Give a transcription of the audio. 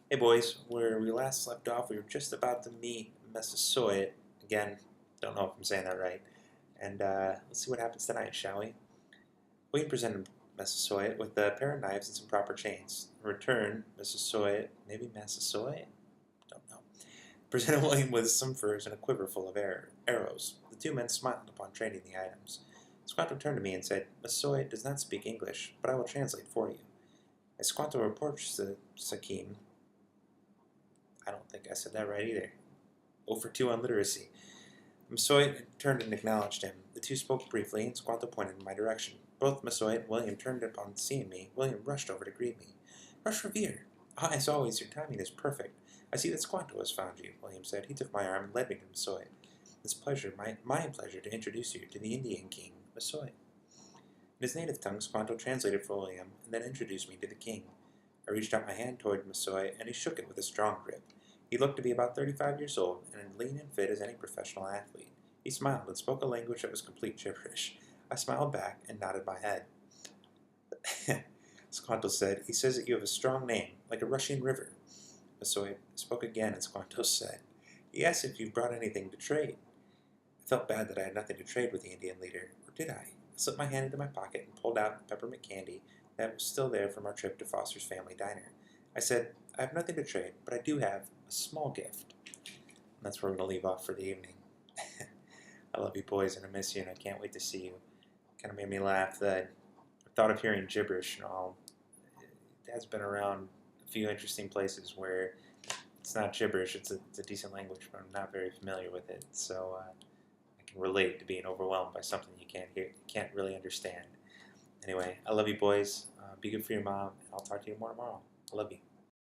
Hey boys, where we last left off, we were just about to meet Massasoit. Again, don't know if I'm saying that right. And let's see what happens tonight, shall we? William presented Massasoit with a pair of knives and some proper chains. In return, Massasoit, maybe Massasoit? Don't know. Presented William with some furs and a quiver full of arrows. The two men smiled upon trading the items. Squanto turned to me and said, Massasoit does not speak English, but I will translate for you. As Squanto approached the Sakim, I don't think I said that right either. 0 for 2 on literacy. Massoit turned and acknowledged him. The two spoke briefly, and Squanto pointed in my direction. Both Massoit and William turned upon seeing me. William rushed over to greet me. Rush Revere! Ah, as always, your timing is perfect. I see that Squanto has found you, William said. He took my arm and led me to Massoit. It's my pleasure to introduce you to the Indian king, Massoit. In his native tongue, Squanto translated for William, and then introduced me to the king. I reached out my hand toward Massoit, and he shook it with a strong grip. He looked to be about 35 years old, and as lean and fit as any professional athlete. He smiled and spoke a language that was complete gibberish. I smiled back and nodded my head. Squanto said, He says that you have a strong name, like a rushing river. Massoit spoke again, and Squanto said, He asked if you brought anything to trade. I felt bad that I had nothing to trade with the Indian leader, or did I? I slipped my hand into my pocket and pulled out peppermint candy that was still there from our trip to Foster's family diner. I said, I have nothing to trade, but I do have a small gift. And that's where we're going to leave off for the evening. I love you boys and I miss you and I can't wait to see you. Kind of made me laugh that I thought of hearing gibberish and all. Dad's been around a few interesting places where it's not gibberish, it's a decent language, but I'm not very familiar with it. So I can relate to being overwhelmed by something you can't hear, can't really understand. Anyway, I love you boys. Be good for your mom, and I'll talk to you more tomorrow. I love you.